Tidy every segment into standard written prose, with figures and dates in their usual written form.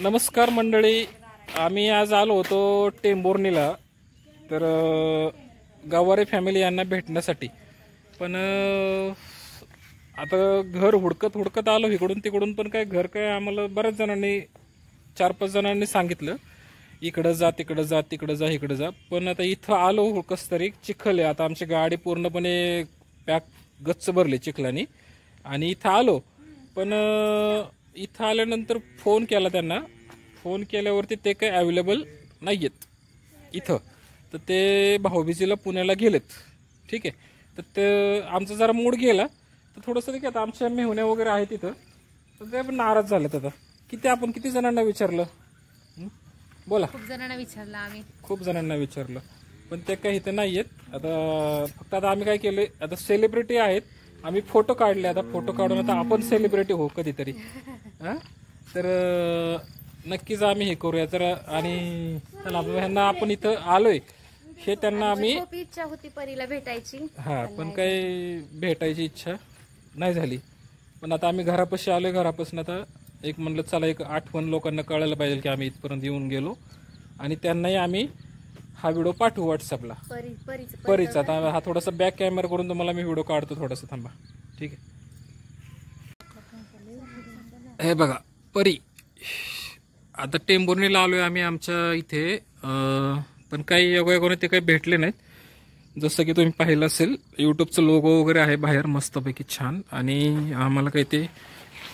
नमस्कार मंडळी, आम्ही आज आलो होतो टेंभुर्णीला तर गावारे फॅमिली यांना भेटण्यासाठी. पण आता घर हुडकत आलो इकडून तिकडून, पण काय घर काय आम्हाला बऱ्याच जणांनी 4-5 जणांनी सांगितलं इकडं जा तिकडं जा तिकडं जा इकडं जा. पण आता इथं आलो कस तरी चिखल आहे. आता आमची गाडी पूर्णपणे पॅक गच्च भरली चिखलानी आणि इथं आलो. पण इथं आल्यानंतर फोन केला त्यांना, फोन केल्यावरती ते काही अवेलेबल नाही आहेत इथं. तर ते भाऊबीजेला पुण्याला गेलेत. ठीक आहे, तर ते आमचा जरा मूड गेला. तर थोडंसं ते आता आमच्या मेहुण्या वगैरे आहेत तिथं, तर ते पण नाराज झालेत. आता किती जणांना विचारलं, बोला. खूप जणांना विचारलं आम्ही, खूप जणांना विचारलं, पण ते काही इथं नाही आहेत. आता फक्त आता आम्ही काय केलंय, आता सेलिब्रिटी आहेत, आम्ही फोटो काढले. आता फोटो काढून आता आपण सेलिब्रिटी हो कधीतरी. तर नक्कीच आम्ही हे करूया तर. आणि चला ह्यांना आपण इथं आलोय हे त्यांना आम्ही, खूप इच्छा होती परीला भेटायची. पण काही भेटायची इच्छा नाही झाली. पण आता आम्ही घरापाशी आलोय. घरापासून आता एक म्हणलं चला एक आठवण लोकांना कळायला पाहिजे की आम्ही इथपर्यंत येऊन गेलो. आणि त्यांनाही आम्ही हा व्हिडिओ पाठवू व्हॉट्सअपला. परीचा आता हा थोडासा बॅक कॅमेरा करून तुम्हाला मी व्हिडिओ काढतो. थोडासा थांबा, ठीक आहे. हे बघा परी. आता टेंभुर्णीला आलोय आम्ही आमच्या इथे. पण काही योगायोगाने ते काही भेटले नाहीत. जसं की तुम्ही पाहिलं असेल यूट्यूबचं लोगो वगैरे आहे बाहेर मस्तपैकी छान. आणि आम्हाला काही ते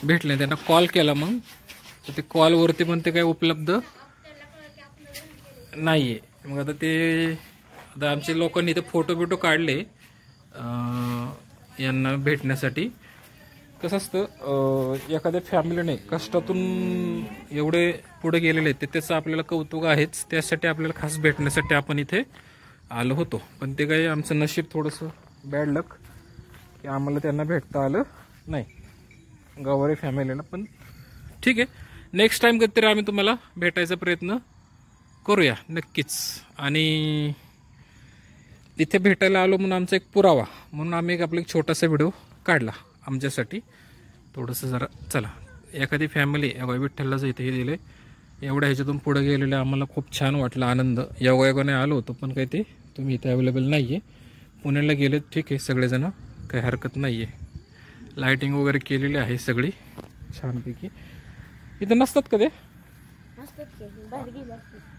भेटले नाही. त्यांना कॉल केला मग, तर ते कॉलवरती पण ते काही उपलब्ध नाहीये. मग आता आमच्या लोकांनी इथे फोटो काढले यांना भेटण्यासाठी. कसं असतं, एखाद्या फॅमिलीने कष्टातून एवढे पुढे गेलेले आहेत, त्याचं आपल्याला कौतुक आहेच. त्यासाठी आपल्याला खास भेटण्यासाठी आपण इथे आलो होतो. पण ते काही आमचं नशीब थोडंसं बॅड लक की आम्हाला त्यांना भेटता आलं नाही गावारे फॅमिलीला. पण ठीक आहे, नेक्स्ट टाइम कधीतरी आम्ही तुम्हाला भेटायचा प्रयत्न करूया नक्कीच. आणि तिथे भेटायला आलो म्हणून आमचा एक पुरावा म्हणून आम्ही आपला एक छोटासा व्हिडिओ काढला आमच्यासाठी. थोडंसं जरा चला एखादी फॅमिली विठ्ठलला इथे हे दिले एवढ्या ह्याच्यातून पुढे गेलेले आम्हाला खूप छान वाटलं. आनंद योगायोगाने आलो होतो. पण काही ते तुम्ही इथे अवेलेबल नाही आहे, पुण्याला गेलेत. ठीक आहे, सगळेजण काही हरकत नाही आहे. लाईटिंग वगैरे केलेली आहे सगळी छानपैकी. इथं नसतात का ते?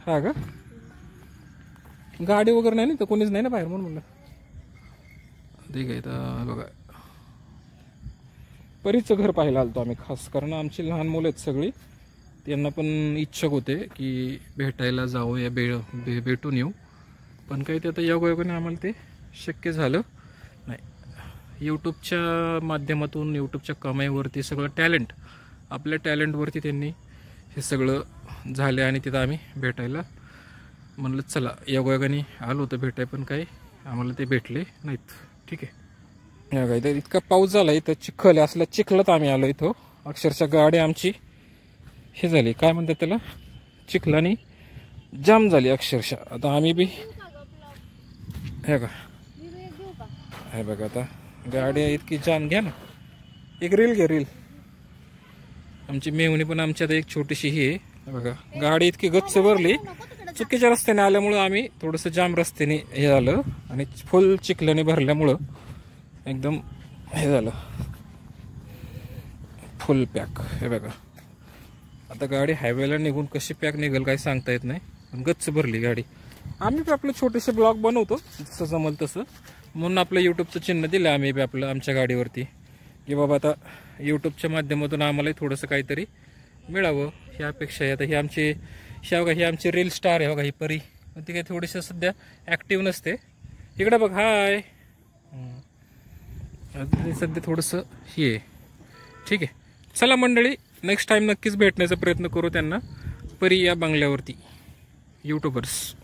हा का, गाडी वगैरे नाही ना, तर कोणीच नाही ना बाहेर म्हणून म्हणलं. ठीक आहे, तर बघा परीचं घर पाहायला आलतो आम्ही खास, कारण आमची लहान मुलं आहेत सगळी. त्यांना पण इच्छुक होते की भेटायला जावं या भेटून येऊ. पण काही ते आता योगायोगाने आम्हाला ते शक्य झालं नाही. यूट्यूबच्या माध्यमातून यूट्यूबच्या कमाईवरती सगळं टॅलेंट, आपल्या टॅलेंटवरती त्यांनी हे सगळं झाले. आणि तिथं आम्ही भेटायला म्हणलं चला योगायोगाने आलो होतं भेटाय, पण काही आम्हाला ते भेटले नाहीत. ठीक आहे, इथं इतका पाऊस झाला, इथं चिखल असल्या चिखलात आम्ही आलो. इथं अक्षरशः गाडी आमची हे झाली, काय म्हणतात त्याला, चिखलानी जाम झाली अक्षरशः. आता आम्ही बी हे बघा आता गाडी इतकी जाम. घ्या ना एक रील घे, रील. आमची मेहुणी पण आमची आता एक छोटीशी ही आहे बघा. गाडी इतकी गच्च भरली, चुकीच्या रस्त्याने आल्यामुळं आम्ही थोडंसं जाम रस्त्याने हे झालं. आणि फुल चिखलाने भरल्यामुळं एकदम हे झालं, फुल पॅक. हे बघा आता गाडी हायवेला निघून कशी पॅक निघेल काही सांगता येत नाही, पण गच्च भरली गाडी. आम्ही बी आपलं छोटेसे ब्लॉग बनवतो जसं जमल तसं, म्हणून आपलं यूट्यूबचं चिन्ह दिलं आम्ही बी आपलं आमच्या गाडीवरती की बाबा आता यूट्यूबच्या माध्यमातून आम्हालाही थोडंसं काहीतरी मिळावं ही अपेक्षा आहे. आता ही आमची रील स्टार आहे बघा ही परी. पण ती काही थोडीशी सध्या ॲक्टिव्ह नसते. इकडे बघ, हाय. सध्या थोडंसं हे आहे. ठीक आहे, चला मंडळी नेक्स्ट टाइम नक्कीच भेटण्याचा प्रयत्न करू त्यांना परी या बंगल्यावरती. यूट्यूबर्स